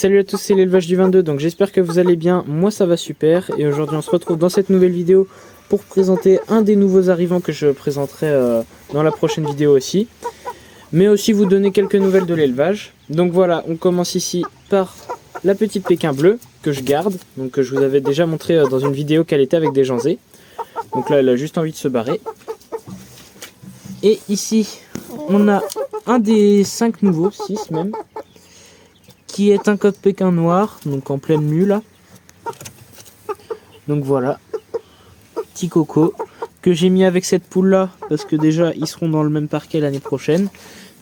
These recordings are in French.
salut à tous, c'est l'élevage du 22, donc j'espère que vous allez bien, moi ça va super, et aujourd'hui on se retrouve dans cette nouvelle vidéo pour présenter un des nouveaux arrivants que je présenterai dans la prochaine vidéo aussi, mais aussi vous donner quelques nouvelles de l'élevage. Donc voilà, on commence ici par la petite Pékin bleue que je garde, donc que je vous avais déjà montré dans une vidéo qu'elle était avec des janzés. Donc là elle a juste envie de se barrer. Et ici on a un des 5 nouveaux, 6 même, qui est un coq Pékin noir, donc en pleine mue là. Donc voilà, petit coco que j'ai mis avec cette poule là parce que déjà ils seront dans le même parquet l'année prochaine,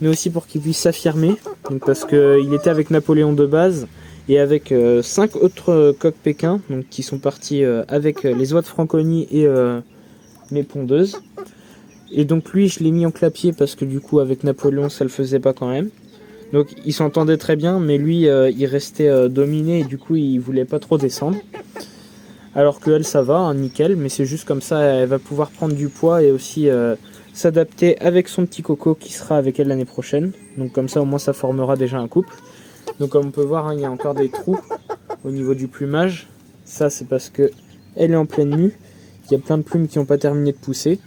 mais aussi pour qu'ils puissent s'affirmer, donc parce qu'il était avec Napoléon de base et avec 5 autres coqs Pékin, donc qui sont partis avec les oies de Franconie et mes pondeuses. Et donc lui je l'ai mis en clapier parce que du coup avec Napoléon ça le faisait pas quand même. Donc il s'entendait très bien, mais lui il restait dominé et du coup il voulait pas trop descendre. Alors que elle ça va, hein, nickel, mais c'est juste comme ça elle va pouvoir prendre du poids et aussi s'adapter avec son petit coco qui sera avec elle l'année prochaine. Donc comme ça au moins ça formera déjà un couple. Donc comme on peut voir, hein, il y a encore des trous au niveau du plumage. Ça c'est parce que elle est en pleine nue, il y a plein de plumes qui n'ont pas terminé de pousser.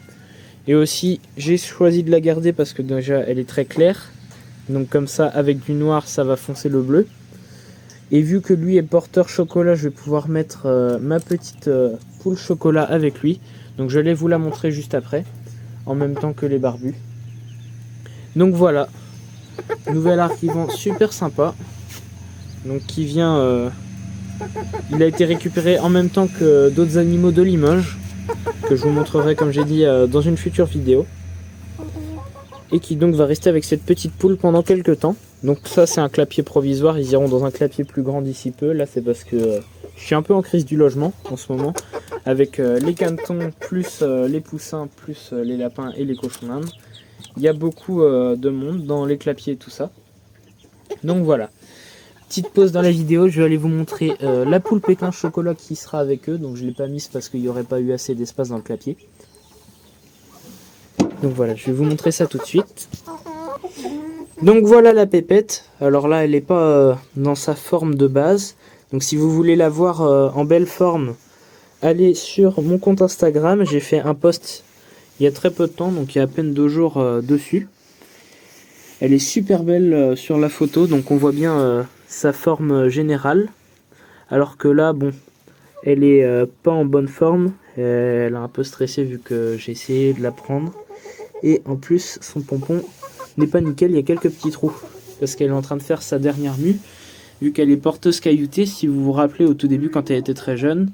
Et aussi j'ai choisi de la garder parce que déjà elle est très claire. Donc comme ça avec du noir ça va foncer le bleu. Et vu que lui est porteur chocolat, je vais pouvoir mettre ma petite poule chocolat avec lui. Donc je vais vous la montrer juste après, en même temps que les barbus. Donc voilà, nouvel arrivant super sympa. Donc qui vient, il a été récupéré en même temps que d'autres animaux de Limoges, que je vous montrerai comme j'ai dit dans une future vidéo. Et qui donc va rester avec cette petite poule pendant quelques temps. Donc ça c'est un clapier provisoire, ils iront dans un clapier plus grand d'ici peu. Là c'est parce que je suis un peu en crise du logement en ce moment, avec les canetons, plus les poussins, plus les lapins et les cochons d'Inde. Il y a beaucoup de monde dans les clapiers et tout ça. Donc voilà, petite pause dans la vidéo, je vais aller vous montrer la poule Pékin chocolat qui sera avec eux. Donc je ne l'ai pas mise parce qu'il n'y aurait pas eu assez d'espace dans le clapier. Donc voilà, je vais vous montrer ça tout de suite. Donc voilà la pépette. Alors là, elle n'est pas dans sa forme de base. Donc si vous voulez la voir en belle forme, allez sur mon compte Instagram. J'ai fait un post il y a très peu de temps, donc il y a à peine 2 jours dessus. Elle est super belle sur la photo, donc on voit bien sa forme générale. Alors que là, bon, elle est pas en bonne forme. Elle a un peu stressé vu que j'ai essayé de la prendre. Et en plus, son pompon n'est pas nickel, il y a quelques petits trous. Parce qu'elle est en train de faire sa dernière mue. Vu qu'elle est porteuse cailloutée, si vous vous rappelez au tout début quand elle était très jeune,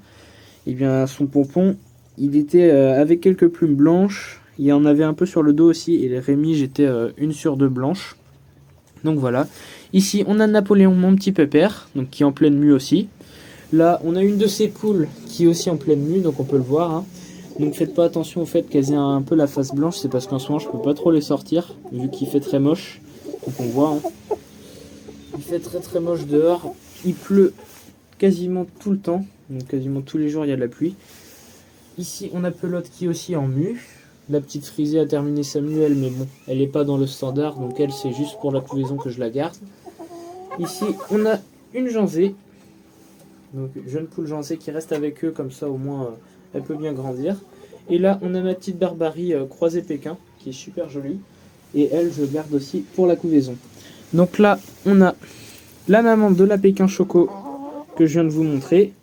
eh bien son pompon, il était avec quelques plumes blanches. Il y en avait un peu sur le dos aussi, et les rémiges étaient 1 sur 2 blanches. Donc voilà. Ici, on a Napoléon, mon petit pépère, donc qui est en pleine mue aussi. Là, on a une de ses poules qui est aussi en pleine mue, donc on peut le voir, hein. Donc faites pas attention au fait qu'elles aient un peu la face blanche, c'est parce qu'en ce moment je peux pas trop les sortir, vu qu'il fait très moche. Donc on voit, hein. Il fait très moche dehors, il pleut quasiment tout le temps, donc quasiment tous les jours il y a de la pluie. Ici on a Pelote qui est aussi en mue. La petite frisée a terminé sa mue elle, mais bon, elle est pas dans le standard, donc elle c'est juste pour la couvaison que je la garde. Ici on a une janzée, donc jeune poule janzée qui reste avec eux, comme ça au moins elle peut bien grandir. Et là on a ma petite barbarie croisée Pékin qui est super jolie, et elle je garde aussi pour la couvaison. Donc là on a la maman de la Pékin choco que je viens de vous montrer.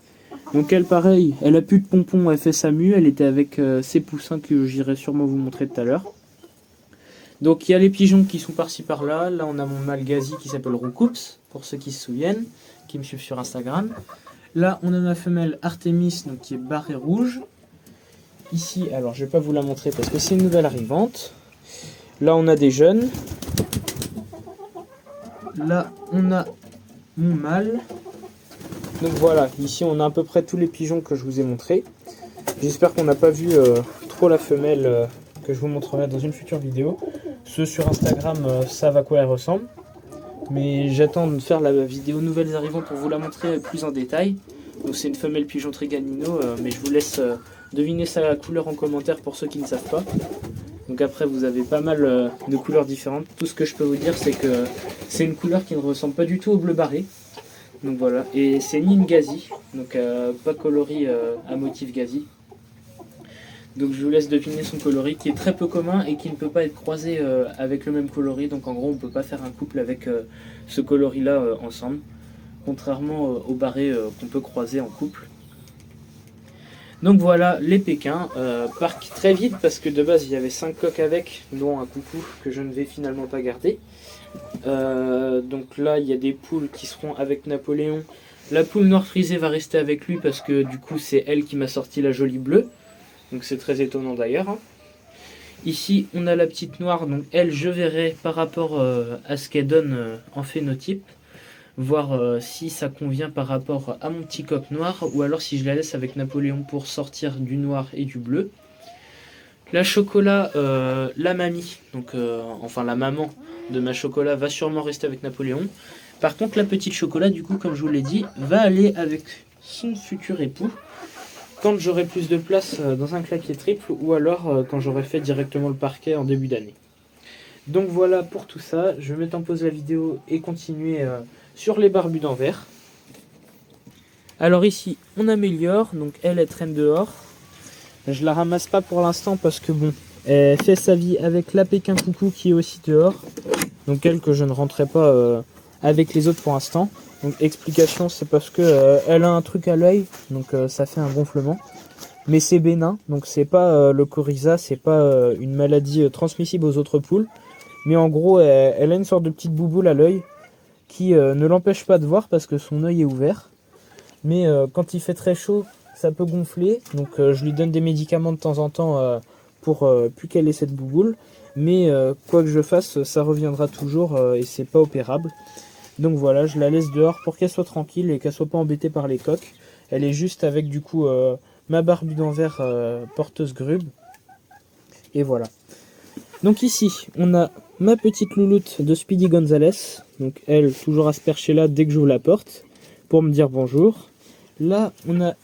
Donc elle pareil, elle a plus de pompons, elle fait sa mue, elle était avec ses poussins que j'irai sûrement vous montrer tout à l'heure. Donc il y a les pigeons qui sont par-ci par-là. Là on a mon Malgasie qui s'appelle Roucoups, pour ceux qui se souviennent, qui me suivent sur Instagram. Là on a ma femelle Artemis, donc qui est barrée rouge. Ici, alors je vais pas vous la montrer parce que c'est une nouvelle arrivante. Là on a des jeunes. Là on a mon mâle. Donc voilà, ici on a à peu près tous les pigeons que je vous ai montrés. J'espère qu'on n'a pas vu trop la femelle que je vous montrerai dans une future vidéo. Ceux sur Instagram savent à quoi elle ressemble. Mais j'attends de faire la vidéo nouvelles arrivants pour vous la montrer plus en détail. Donc c'est une femelle pigeon triganino, mais je vous laisse deviner sa couleur en commentaire pour ceux qui ne savent pas. Donc après vous avez pas mal de couleurs différentes. Tout ce que je peux vous dire c'est que c'est une couleur qui ne ressemble pas du tout au bleu barré. Donc voilà, et c'est Nin Gazi, donc pas coloris à motif gazi. Donc je vous laisse deviner son coloris qui est très peu commun et qui ne peut pas être croisé avec le même coloris. Donc en gros on ne peut pas faire un couple avec ce coloris là ensemble. Contrairement au barré qu'on peut croiser en couple. Donc voilà les Pékins, parquent très vite parce que de base il y avait 5 coques avec, dont un coucou que je ne vais finalement pas garder. Donc là il y a des poules qui seront avec Napoléon. La poule noire frisée va rester avec lui parce que du coup c'est elle qui m'a sorti la jolie bleue. Donc c'est très étonnant d'ailleurs. Hein. Ici on a la petite noire, donc elle je verrai par rapport à ce qu'elle donne en phénotype. Voir si ça convient par rapport à mon petit coq noir ou alors si je la laisse avec Napoléon pour sortir du noir et du bleu. La chocolat, la mamie, donc enfin la maman de ma chocolat va sûrement rester avec Napoléon. Par contre la petite chocolat du coup comme je vous l'ai dit va aller avec son futur époux quand j'aurai plus de place dans un claquier triple ou alors quand j'aurai fait directement le parquet en début d'année. Donc voilà pour tout ça, je vais mettre en pause la vidéo et continuer sur les barbus d'Anvers. Alors ici on améliore, donc elle traîne dehors. Je la ramasse pas pour l'instant parce que bon, elle fait sa vie avec la Pékin coucou qui est aussi dehors. Donc elle que je ne rentrerai pas avec les autres pour l'instant. Donc explication c'est parce que elle a un truc à l'œil, donc ça fait un gonflement. Mais c'est bénin, donc c'est pas le coryza, c'est pas une maladie transmissible aux autres poules. Mais en gros elle a une sorte de petite bouboule à l'œil qui ne l'empêche pas de voir parce que son œil est ouvert. Mais quand il fait très chaud, ça peut gonfler. Donc je lui donne des médicaments de temps en temps pour plus qu'elle ait cette bouboule. Mais quoi que je fasse, ça reviendra toujours et c'est pas opérable. Donc voilà, je la laisse dehors pour qu'elle soit tranquille et qu'elle soit pas embêtée par les coques. Elle est juste avec du coup ma barbue d'Anvers porteuse grube. Et voilà. Donc ici, on a ma petite louloute de Speedy Gonzalez. Donc elle, toujours à se percher là dès que j'ouvre la porte pour me dire bonjour. Là, on a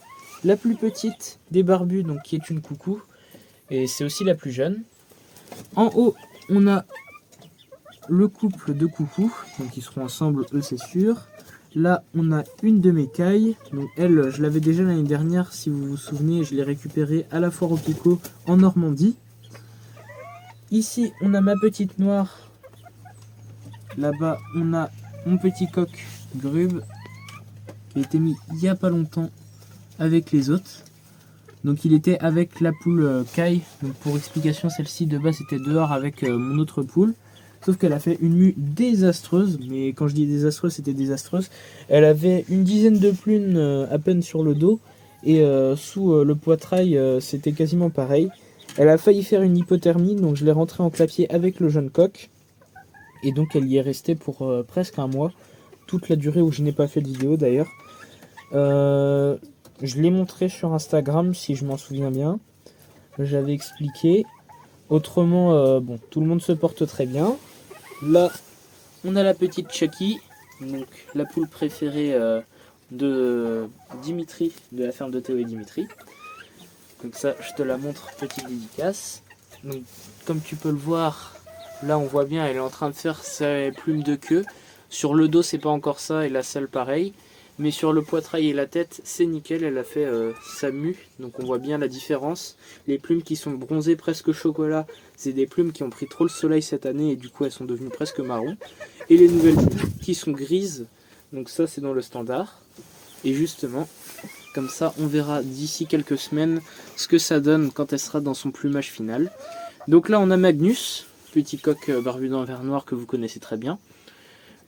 la plus petite des barbus, donc qui est une coucou. Et c'est aussi la plus jeune. En haut, on a le couple de coucous. Donc ils seront ensemble, eux c'est sûr. Là, on a une de mes cailles. Donc elle, je l'avais déjà l'année dernière, si vous vous souvenez. Je l'ai récupérée à la foire au Picot en Normandie. Ici, on a ma petite noire. Là-bas, on a mon petit coq grube qui a été mis il n'y a pas longtemps avec les autres. Donc il était avec la poule caille. Donc pour explication, celle-ci de base était dehors avec mon autre poule. Sauf qu'elle a fait une mue désastreuse. Mais quand je dis désastreuse, c'était désastreuse. Elle avait une dizaine de plumes à peine sur le dos. Et sous le poitrail, c'était quasiment pareil. Elle a failli faire une hypothermie, donc je l'ai rentrée en clapier avec le jeune coq. Et donc elle y est restée pour presque un mois. Toute la durée où je n'ai pas fait de vidéo d'ailleurs. Je l'ai montré sur Instagram si je m'en souviens bien. J'avais expliqué. Autrement, bon, tout le monde se porte très bien. Là, on a la petite Chucky. Donc la poule préférée de Dimitri, de la ferme de Théo et Dimitri. Donc ça, je te la montre, petite dédicace. Donc, comme tu peux le voir, là on voit bien, elle est en train de faire ses plumes de queue. Sur le dos, c'est pas encore ça, et la selle pareil. Mais sur le poitrail et la tête, c'est nickel, elle a fait sa mue. Donc on voit bien la différence. Les plumes qui sont bronzées presque chocolat, c'est des plumes qui ont pris trop le soleil cette année et du coup elles sont devenues presque marron. Et les nouvelles poules qui sont grises, donc ça c'est dans le standard. Et justement, comme ça, on verra d'ici quelques semaines ce que ça donne quand elle sera dans son plumage final. Donc là, on a Magnus, petit coq barbu d'Anvers noir que vous connaissez très bien.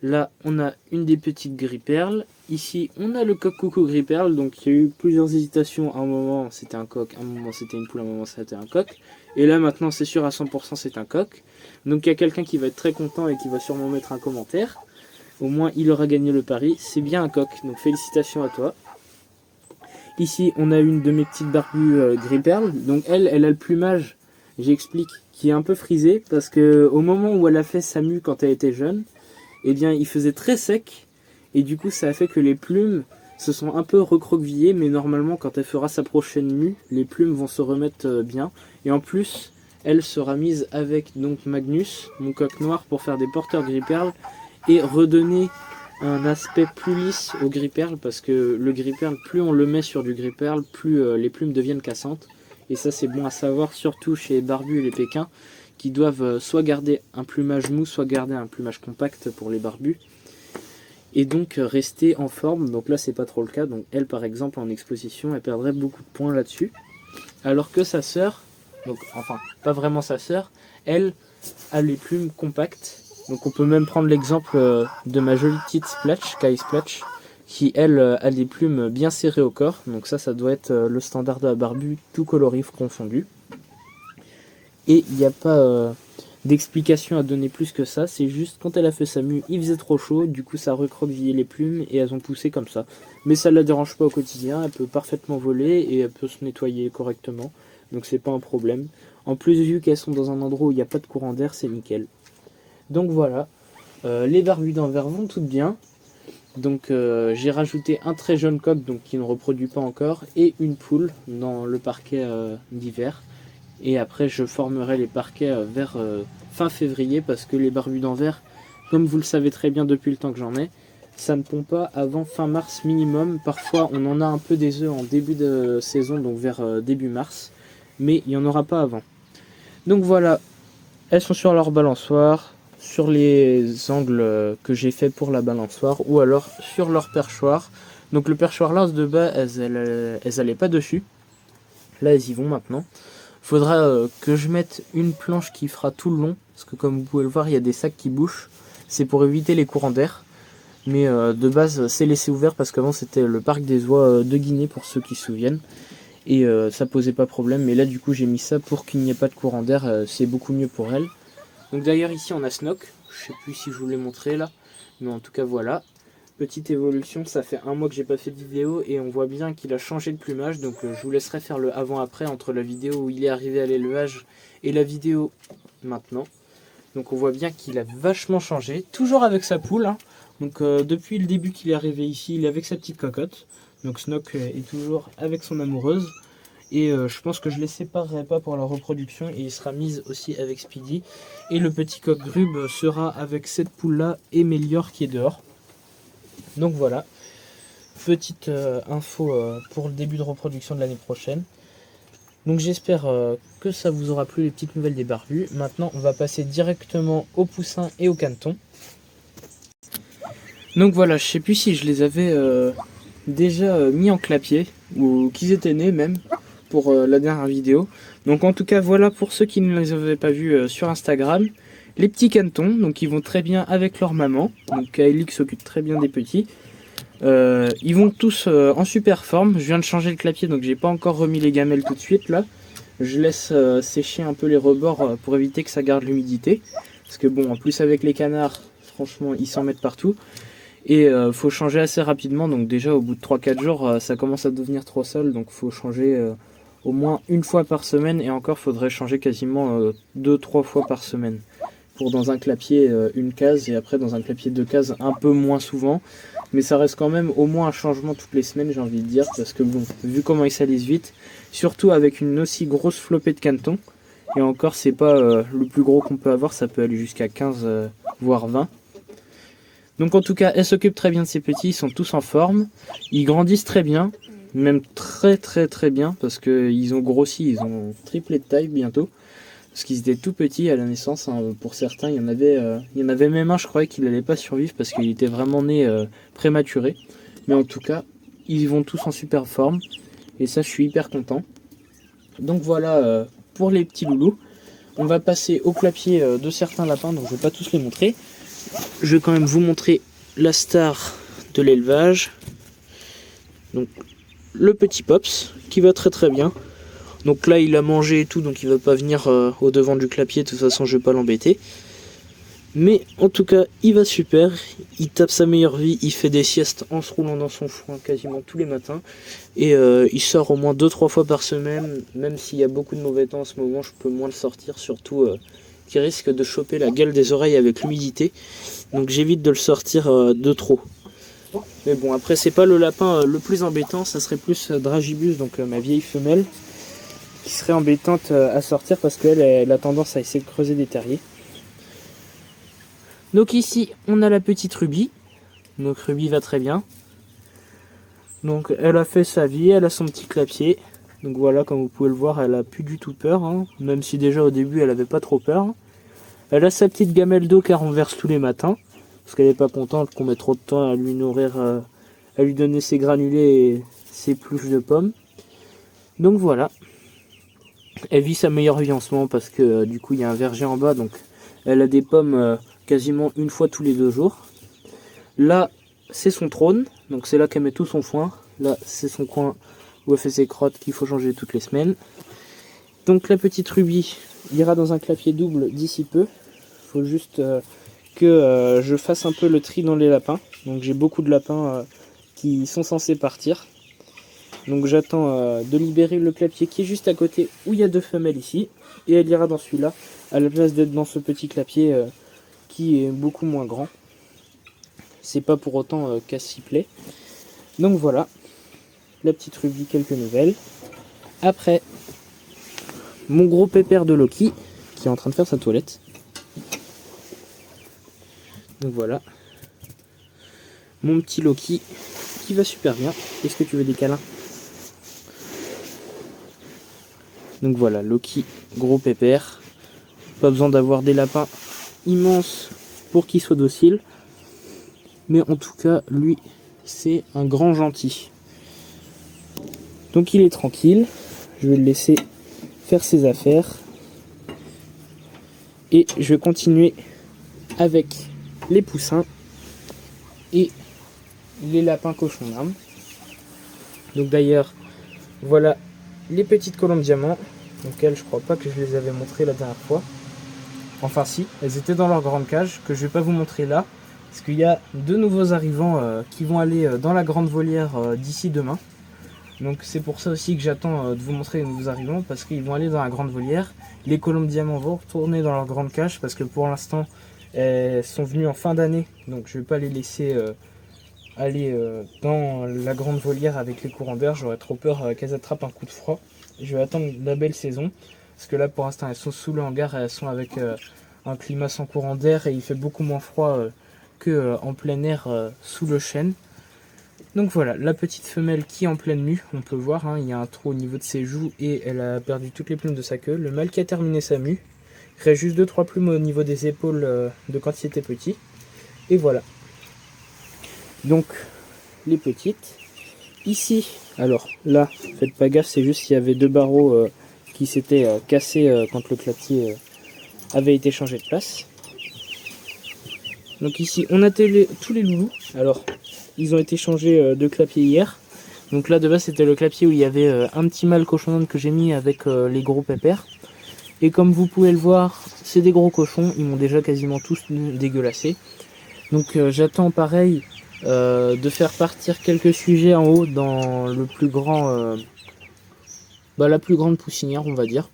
Là, on a une des petites gris-perles. Ici, on a le coq coucou gris-perle. Donc, il y a eu plusieurs hésitations. À un moment, c'était un coq. À un moment, c'était une poule. À un moment, c'était un coq. Et là, maintenant, c'est sûr à 100%, c'est un coq. Donc, il y a quelqu'un qui va être très content et qui va sûrement mettre un commentaire. Au moins, il aura gagné le pari. C'est bien un coq. Donc, félicitations à toi. Ici, on a une de mes petites barbues gris-perle. Donc elle a le plumage, j'explique, qui est un peu frisé. Parce que au moment où elle a fait sa mue quand elle était jeune, eh bien, il faisait très sec. Et du coup, ça a fait que les plumes se sont un peu recroquevillées. Mais normalement, quand elle fera sa prochaine mue, les plumes vont se remettre bien. Et en plus, elle sera mise avec donc Magnus, mon coq noir, pour faire des porteurs gris-perle. Et redonner un aspect plus lisse au gris perle, parce que le gris perle, plus on le met sur du gris perle, plus les plumes deviennent cassantes. Et ça c'est bon à savoir, surtout chez les barbus et les pékins, qui doivent soit garder un plumage mou, soit garder un plumage compact pour les barbus. Et donc rester en forme. Donc là c'est pas trop le cas. Donc elle par exemple en exposition, elle perdrait beaucoup de points là-dessus. Alors que sa sœur, donc enfin pas vraiment sa sœur, elle a les plumes compactes. Donc on peut même prendre l'exemple de ma jolie petite Splatch, Kai Splatch, qui elle a des plumes bien serrées au corps. Donc ça doit être le standard de la barbu, tout coloris confondu. Et il n'y a pas d'explication à donner plus que ça, c'est juste quand elle a fait sa mue, il faisait trop chaud, du coup ça a recroquevillé les plumes et elles ont poussé comme ça. Mais ça ne la dérange pas au quotidien, elle peut parfaitement voler et elle peut se nettoyer correctement, donc c'est pas un problème. En plus, vu qu'elles sont dans un endroit où il n'y a pas de courant d'air, c'est nickel. Donc voilà, les barbus d'Anvers vont toutes bien. Donc j'ai rajouté un très jeune coq donc, qui ne reproduit pas encore et une poule dans le parquet d'hiver. Et après je formerai les parquets vers fin février parce que les barbus d'Anvers, comme vous le savez très bien depuis le temps que j'en ai, ça ne pond pas avant fin mars minimum. Parfois on en a un peu des œufs en début de saison, donc vers début mars, mais il n'y en aura pas avant. Donc voilà, elles sont sur leur balançoire, sur les angles que j'ai fait pour la balançoire, ou alors sur leur perchoir. Donc le perchoir là de bas, elles allaient pas dessus. Là elles y vont maintenant. Faudra que je mette une planche qui fera tout le long, parce que comme vous pouvez le voir, il y a des sacs qui bouchent. C'est pour éviter les courants d'air. Mais de base, c'est laissé ouvert parce qu'avant c'était le parc des oies de Guinée, pour ceux qui se souviennent. Et ça posait pas problème. Mais là, du coup, j'ai mis ça pour qu'il n'y ait pas de courant d'air. C'est beaucoup mieux pour elle. Donc d'ailleurs, ici, on a Snock. Je sais plus si je vous l'ai montré là. Mais en tout cas, voilà. Petite évolution, ça fait un mois que j'ai pas fait de vidéo et on voit bien qu'il a changé de plumage, donc je vous laisserai faire le avant-après entre la vidéo où il est arrivé à l'élevage et la vidéo maintenant. Donc on voit bien qu'il a vachement changé, toujours avec sa poule, hein. Donc depuis le début qu'il est arrivé ici, il est avec sa petite cocotte, donc Snock est toujours avec son amoureuse. Et je pense que je les séparerai pas pour la reproduction et il sera mis aussi avec Speedy. Et le petit coq grube sera avec cette poule là et Mélior qui est dehors. Donc voilà, petite info pour le début de reproduction de l'année prochaine. Donc j'espère que ça vous aura plu les petites nouvelles des barbus. Maintenant on va passer directement aux poussins et aux canetons. Donc voilà, je sais plus si je les avais déjà mis en clapier ou qu'ils étaient nés même pour la dernière vidéo. Donc en tout cas voilà pour ceux qui ne les avaient pas vus sur Instagram. Les petits canetons, donc ils vont très bien avec leur maman. Donc Kylie qui s'occupe très bien des petits. Ils vont tous en super forme. Je viens de changer le clapier, donc j'ai pas encore remis les gamelles tout de suite là. Je laisse sécher un peu les rebords pour éviter que ça garde l'humidité. Parce que bon, en plus avec les canards, franchement, ils s'en mettent partout. Et faut changer assez rapidement. Donc déjà au bout de 3-4 jours, ça commence à devenir trop sale. Donc faut changer au moins une fois par semaine. Et encore, faudrait changer quasiment 2-3 fois par semaine. Pour dans un clapier une case et après dans un clapier 2 cases un peu moins souvent, mais ça reste quand même au moins un changement toutes les semaines, j'ai envie de dire, parce que bon, vu comment ils salissent vite, surtout avec une aussi grosse flopée de canetons, et encore c'est pas le plus gros qu'on peut avoir, ça peut aller jusqu'à 15 voire 20. Donc en tout cas elle s'occupe très bien de ces petits, ils sont tous en forme, ils grandissent très bien, même très bien, parce qu'ils ont grossi, ils ont triplé de taille bientôt. Parce qu'ils étaient tout petits à la naissance, hein. Pour certains, il y en avait même un, je croyais qu'il n'allait pas survivre parce qu'il était vraiment né prématuré. Mais en tout cas, ils vont tous en super forme. Et ça, je suis hyper content. Donc voilà pour les petits loulous. On va passer au clapier de certains lapins, donc je ne vais pas tous les montrer. Je vais quand même vous montrer la star de l'élevage. Donc le petit Pops, qui va très bien. Donc là il a mangé et tout, donc il va pas venir au devant du clapier, de toute façon je vais pas l'embêter. Mais en tout cas il va super, il tape sa meilleure vie, il fait des siestes en se roulant dans son foin quasiment tous les matins. Et il sort au moins 2-3 fois par semaine, même s'il y a beaucoup de mauvais temps en ce moment, je peux moins le sortir, surtout qu'il risque de choper la gueule des oreilles avec l'humidité. Donc j'évite de le sortir de trop. Mais bon, après c'est pas le lapin le plus embêtant, ça serait plus Dragibus, donc ma vieille femelle, qui serait embêtante à sortir parce qu'elle a tendance à essayer de creuser des terriers. Donc ici on a la petite Ruby Donc Ruby va très bien. Donc elle a fait sa vie, elle a son petit clapier. Donc voilà, comme vous pouvez le voir, elle a plus du tout peur, hein, même si déjà au début elle avait pas trop peur. Elle a sa petite gamelle d'eau qu'elle renverse tous les matins, parce qu'elle n'est pas contente qu'on mette trop de temps à lui nourrir, à lui donner ses granulés et ses pluches de pommes. Donc voilà, elle vit sa meilleure vie en ce moment parce que du coup il y a un verger en bas, donc elle a des pommes quasiment une fois tous les 2 jours. Là c'est son trône, donc c'est là qu'elle met tout son foin. Là c'est son coin où elle fait ses crottes qu'il faut changer toutes les semaines. Donc la petite Ruby ira dans un clapier double d'ici peu. Il faut juste que je fasse un peu le tri dans les lapins. Donc j'ai beaucoup de lapins qui sont censés partir. Donc j'attends de libérer le clapier qui est juste à côté où il y a 2 femelles ici. Et elle ira dans celui-là à la place d'être dans ce petit clapier qui est beaucoup moins grand. C'est pas pour autant qu'elle s'y plaît. Donc voilà, la petite Ruby, quelques nouvelles. Après, mon gros pépère de Loki qui est en train de faire sa toilette. Donc voilà, mon petit Loki qui va super bien. Est-ce que tu veux des câlins? Donc voilà, Loki, gros pépère. Pas besoin d'avoir des lapins immenses pour qu'il soit docile. Mais en tout cas, lui, c'est un grand gentil. Donc il est tranquille. Je vais le laisser faire ses affaires. Et je vais continuer avec les poussins et les lapins cochons d'Inde. Donc d'ailleurs, voilà les petites colombes diamants. Donc elles, je crois pas que je les avais montrées la dernière fois. Enfin si, elles étaient dans leur grande cage, que je vais pas vous montrer là. Parce qu'il y a 2 nouveaux arrivants qui vont aller dans la grande volière d'ici demain. Donc c'est pour ça aussi que j'attends de vous montrer les nouveaux arrivants, parce qu'ils vont aller dans la grande volière. Les colombes diamants vont retourner dans leur grande cage, parce que pour l'instant, elles sont venues en fin d'année. Donc je vais pas les laisser aller dans la grande volière avec les courants d'air. J'aurais trop peur qu'elles attrapent un coup de froid. Je vais attendre la belle saison, parce que là pour l'instant elles sont sous le hangar, elles sont avec un climat sans courant d'air et il fait beaucoup moins froid que en plein air sous le chêne. Donc voilà, la petite femelle qui est en pleine mue, on peut voir, hein, il y a un trou au niveau de ses joues et elle a perdu toutes les plumes de sa queue. Le mâle qui a terminé sa mue, il reste juste 2-3 plumes au niveau des épaules de quand il était petit. Et voilà. Donc les petites. Ici, alors là, faites pas gaffe, c'est juste qu'il y avait 2 barreaux qui s'étaient cassés quand le clapier avait été changé de place. Donc ici, on a tous les loulous. Alors, ils ont été changés de clapier hier. Donc là, de base, c'était le clapier où il y avait un petit mâle cochon d'Inde que j'ai mis avec les gros pépères. Et comme vous pouvez le voir, c'est des gros cochons. Ils m'ont déjà quasiment tous dégueulassé. Donc j'attends pareil de faire partir quelques sujets en haut dans le plus grand, la plus grande poussinière, on va dire.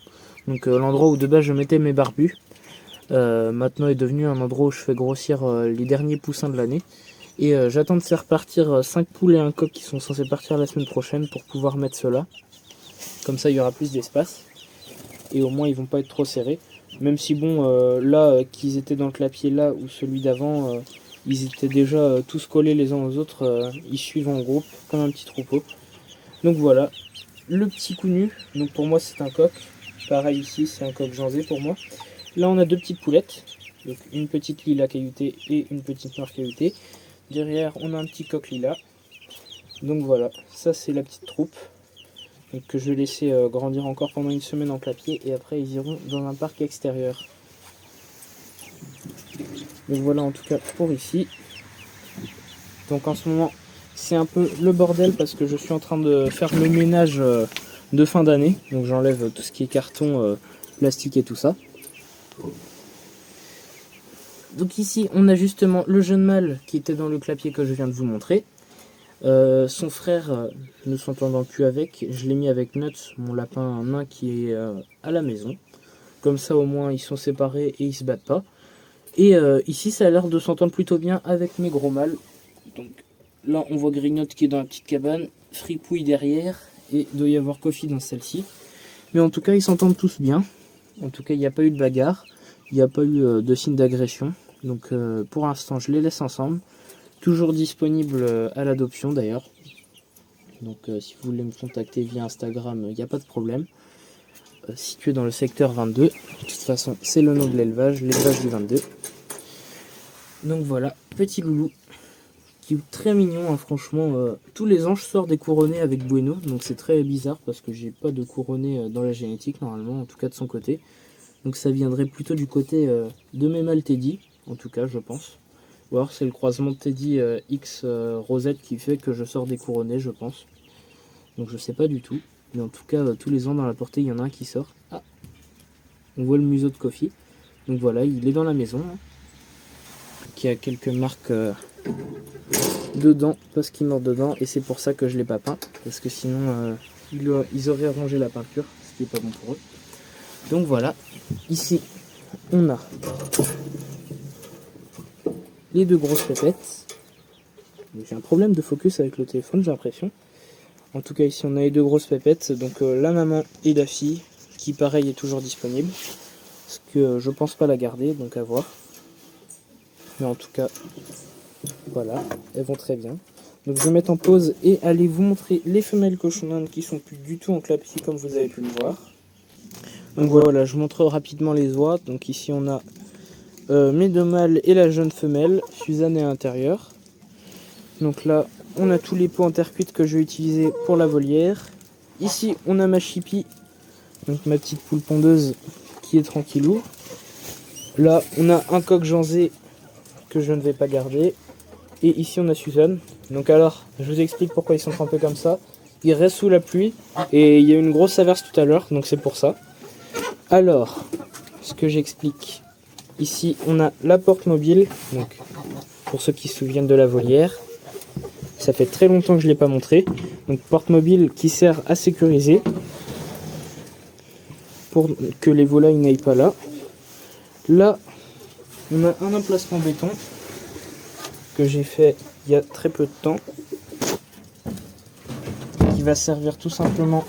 Donc l'endroit où de base je mettais mes barbus. Maintenant est devenu un endroit où je fais grossir les derniers poussins de l'année. Et j'attends de faire partir 5 poules et un coq qui sont censés partir la semaine prochaine pour pouvoir mettre cela. Comme ça il y aura plus d'espace. Et au moins ils vont pas être trop serrés. Même si bon, là qu'ils étaient dans le clapier là ou celui d'avant, ils étaient déjà tous collés les uns aux autres. Ils suivent en groupe comme un petit troupeau. Donc voilà, le petit coup nu. Donc pour moi c'est un coq. Pareil ici c'est un coq janzé pour moi. Là on a 2 petites poulettes. Donc une petite lilas cailloutée et une petite noire cailloutée. Derrière, on a un petit coq lilas. Donc voilà, ça c'est la petite troupe. Donc, que je vais laisser grandir encore pendant une semaine en clapier. Et après, ils iront dans un parc extérieur. Donc voilà en tout cas pour ici. Donc en ce moment, c'est un peu le bordel parce que je suis en train de faire le ménage de fin d'année. Donc j'enlève tout ce qui est carton, plastique et tout ça. Donc ici, on a justement le jeune mâle qui était dans le clapier que je viens de vous montrer. Son frère, ne s'entendant plus avec, je l'ai mis avec Nuts, mon lapin nain qui est à la maison. Comme ça au moins ils sont séparés et ils se battent pas. Et ici ça a l'air de s'entendre plutôt bien avec mes gros mâles. Donc là on voit Grignotte qui est dans la petite cabane, Fripouille derrière et il doit y avoir Coffee dans celle-ci. Mais en tout cas ils s'entendent tous bien. En tout cas il n'y a pas eu de bagarre. Il n'y a pas eu de signe d'agression, donc pour l'instant je les laisse ensemble. Toujours disponible à l'adoption d'ailleurs. Donc si vous voulez me contacter via Instagram, il n'y a pas de problème. Situé dans le secteur 22. De toute façon, c'est le nom de l'élevage du 22. Donc voilà, petit loulou qui est très mignon, hein, franchement. Tous les ans, je sors des couronnés avec Bueno, donc c'est très bizarre parce que j'ai pas de couronné dans la génétique normalement, en tout cas de son côté. Donc ça viendrait plutôt du côté de mes mâles Teddy, en tout cas, je pense. Ou alors c'est le croisement de Teddy X Rosette qui fait que je sors des couronnés, je pense. Donc je sais pas du tout. Mais en tout cas, tous les ans dans la portée, il y en a un qui sort. Ah, on voit le museau de Kofi. Donc voilà, il est dans la maison. Hein, qui a quelques marques dedans, parce qu'il mord dedans. Et c'est pour ça que je l'ai pas peint. Parce que sinon, ils auraient rongé la peinture, ce qui est pas bon pour eux. Donc voilà, ici, on a les deux grosses pépettes. J'ai un problème de focus avec le téléphone, j'ai l'impression. En tout cas, ici, on a les deux grosses pépettes. Donc la maman et la fille, qui pareil est toujours disponible. Parce que je pense pas la garder, donc à voir. Mais en tout cas, voilà, elles vont très bien. Donc je vais mettre en pause et aller vous montrer les femelles cochon d'Inde qui sont plus du tout en clapier comme vous avez pu le voir. Donc voilà, je vous montre rapidement les oies. Donc ici on a mes deux mâles et la jeune femelle, Suzanne est à l'intérieur. Donc là, on a tous les pots en terre cuite que je vais utiliser pour la volière. Ici, on a ma Chippy, donc ma petite poule pondeuse qui est tranquillou. Là, on a un coq janzé que je ne vais pas garder. Et ici, on a Suzanne. Donc alors, je vous explique pourquoi ils sont trempés comme ça. Ils restent sous la pluie et il y a eu une grosse averse tout à l'heure, donc c'est pour ça. Alors, ce que j'explique. Ici, on a la porte mobile, donc pour ceux qui se souviennent de la volière. Ça fait très longtemps que je ne l'ai pas montré. Donc porte mobile qui sert à sécuriser pour que les volailles n'aillent pas là. Là, on a un emplacement béton que j'ai fait il y a très peu de temps, qui va servir tout simplement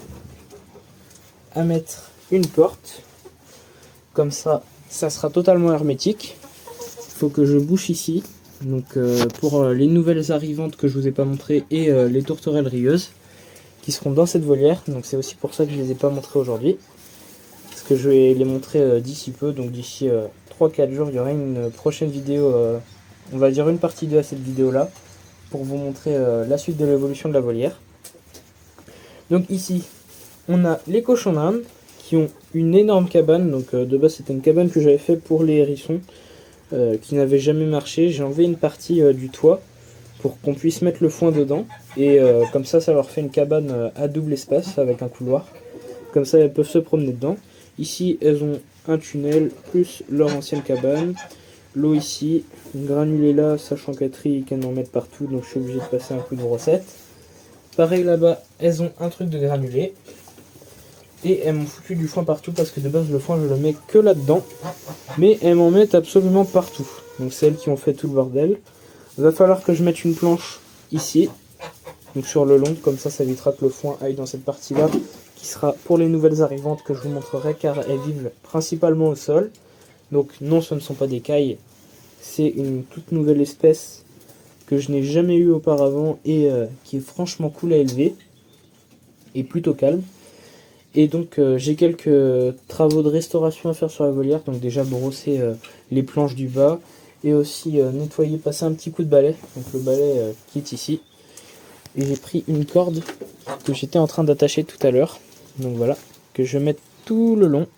à mettre une porte. Comme ça, ça sera totalement hermétique. Il faut que je bouche ici. Donc pour les nouvelles arrivantes que je vous ai pas montré et les tourterelles rieuses qui seront dans cette volière. Donc c'est aussi pour ça que je les ai pas montrées aujourd'hui. Parce que je vais les montrer d'ici peu. Donc d'ici 3-4 jours, il y aura une prochaine vidéo. On va dire une partie 2 à cette vidéo là. Pour vous montrer la suite de l'évolution de la volière. Donc ici, on a les cochons d'Inde qui ont une énorme cabane. Donc de base c'était une cabane que j'avais fait pour les hérissons. Qui n'avait jamais marché. J'ai enlevé une partie du toit pour qu'on puisse mettre le foin dedans. Et comme ça, ça leur fait une cabane à double espace avec un couloir. Comme ça, elles peuvent se promener dedans. Ici, elles ont un tunnel plus leur ancienne cabane. L'eau ici, une granulée là, sachant qu'elles en mettent partout. Donc je suis obligé de passer un coup de brossette. Pareil là-bas, elles ont un truc de granulé. Et elles m'ont foutu du foin partout parce que de base le foin je le mets que là-dedans. Mais elles m'en mettent absolument partout. Donc c'est elles qui ont fait tout le bordel. Il va falloir que je mette une planche ici. Donc sur le long, comme ça évitera que le foin aille dans cette partie-là. Qui sera pour les nouvelles arrivantes que je vous montrerai car elles vivent principalement au sol. Donc non, ce ne sont pas des cailles. C'est une toute nouvelle espèce que je n'ai jamais eue auparavant et qui est franchement cool à élever. Et plutôt calme. Et donc j'ai quelques travaux de restauration à faire sur la volière. Donc déjà brosser les planches du bas. Et aussi nettoyer, passer un petit coup de balai. Donc le balai qui est ici. Et j'ai pris une corde que j'étais en train d'attacher tout à l'heure. Donc voilà, que je vais mettre tout le long.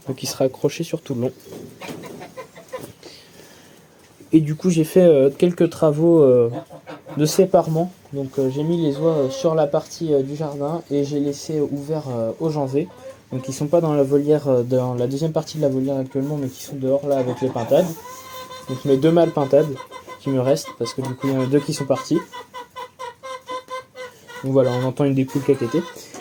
Donc il sera accroché sur tout le long. Et du coup j'ai fait quelques travaux de séparement. Donc j'ai mis les oies sur la partie du jardin et j'ai laissé ouvert aux janzés. Donc ils sont pas dans la volière, dans la deuxième partie de la volière actuellement, mais qui sont dehors là avec les pintades. Donc mes deux mâles pintades qui me restent parce que du coup il y en a deux qui sont partis. Donc voilà, on entend une des poules caqueter.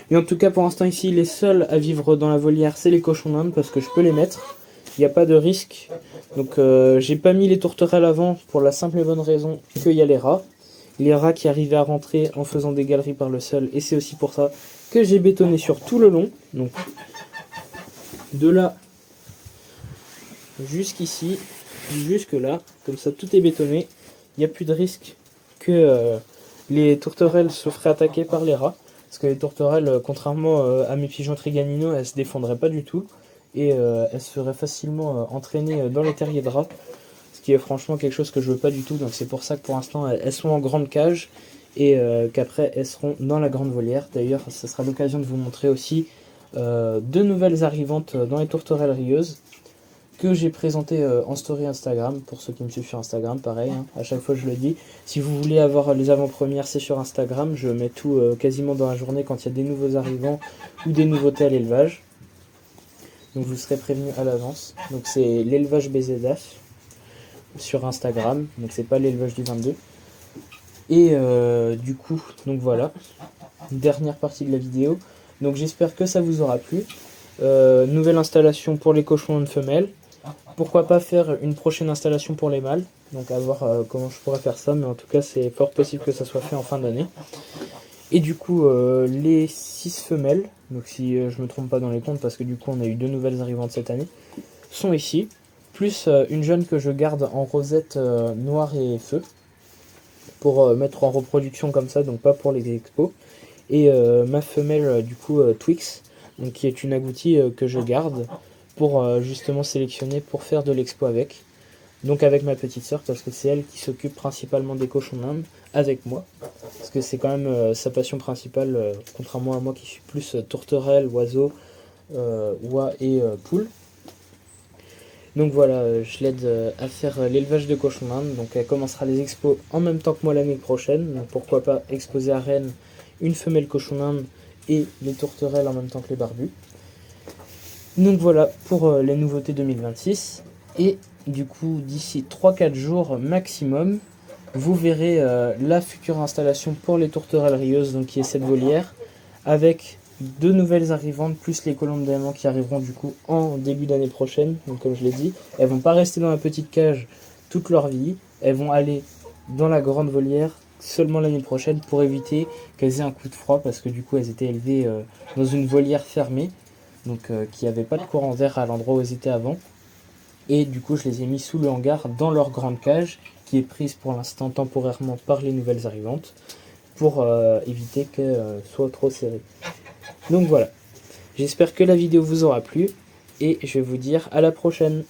Et en tout cas pour l'instant ici les seuls à vivre dans la volière c'est les cochons d'Inde parce que je peux les mettre. Il n'y a pas de risque. Donc j'ai pas mis les tourterelles avant pour la simple et bonne raison qu'il y a les rats. Les rats qui arrivaient à rentrer en faisant des galeries par le sol. Et c'est aussi pour ça que j'ai bétonné sur tout le long. Donc de là jusqu'ici, jusque là. Comme ça tout est bétonné. il n'y a plus de risque que les tourterelles se feraient attaquer par les rats. Parce que les tourterelles, contrairement à mes pigeons triganinos, elles se défendraient pas du tout. Et elles se feraient facilement entraîner dans les terriers de rats. Ce qui est franchement quelque chose que je veux pas du tout. Donc c'est pour ça que pour l'instant, elles sont en grande cage. Et qu'après, elles seront dans la grande volière. D'ailleurs, ce sera l'occasion de vous montrer aussi deux nouvelles arrivantes dans les tourterelles rieuses que j'ai présenté en story Instagram, pour ceux qui me suivent sur Instagram, pareil, hein, à chaque fois je le dis. Si vous voulez avoir les avant-premières, c'est sur Instagram, je mets tout quasiment dans la journée quand il y a des nouveaux arrivants ou des nouveautés à l'élevage. Donc vous serez prévenu à l'avance. Donc c'est l'élevage BZF sur Instagram, donc c'est pas l'élevage du 22. Et du coup, donc voilà, dernière partie de la vidéo. Donc j'espère que ça vous aura plu. Nouvelle installation pour les cochons de femelles. Pourquoi pas faire une prochaine installation pour les mâles. Donc à voir comment je pourrais faire ça, mais en tout cas c'est fort possible que ça soit fait en fin d'année. Et du coup les 6 femelles, donc si je me trompe pas dans les comptes, parce que du coup on a eu 2 nouvelles arrivantes cette année, sont ici. Plus une jeune que je garde en rosette noire et feu, pour mettre en reproduction comme ça, donc pas pour les expos. Et ma femelle du coup Twix, donc, qui est une agoutie que je garde pour justement sélectionner pour faire de l'expo avec. Donc avec ma petite sœur, parce que c'est elle qui s'occupe principalement des cochons d'Inde avec moi. Parce que c'est quand même sa passion principale, contrairement à moi qui suis plus tourterelle, oiseau, oie et poule. Donc voilà, je l'aide à faire l'élevage de cochons d'Inde. Donc elle commencera les expos en même temps que moi l'année prochaine. Donc pourquoi pas exposer à Rennes une femelle cochon d'Inde et les tourterelles en même temps que les barbus. Donc voilà pour les nouveautés 2026. Et du coup, d'ici 3-4 jours maximum, vous verrez la future installation pour les tourterelles rieuses, donc qui est cette volière, avec 2 nouvelles arrivantes, plus les colombes diamants qui arriveront du coup en début d'année prochaine. Donc comme je l'ai dit, elles vont pas rester dans la petite cage toute leur vie, elles vont aller dans la grande volière seulement l'année prochaine pour éviter qu'elles aient un coup de froid, parce que du coup elles étaient élevées dans une volière fermée, donc qui n'avait pas de courant d'air à l'endroit où elles étaient avant. Et du coup je les ai mis sous le hangar dans leur grande cage, qui est prise pour l'instant temporairement par les nouvelles arrivantes, pour éviter qu'elles soient trop serrées. Donc voilà, j'espère que la vidéo vous aura plu, et je vais vous dire à la prochaine.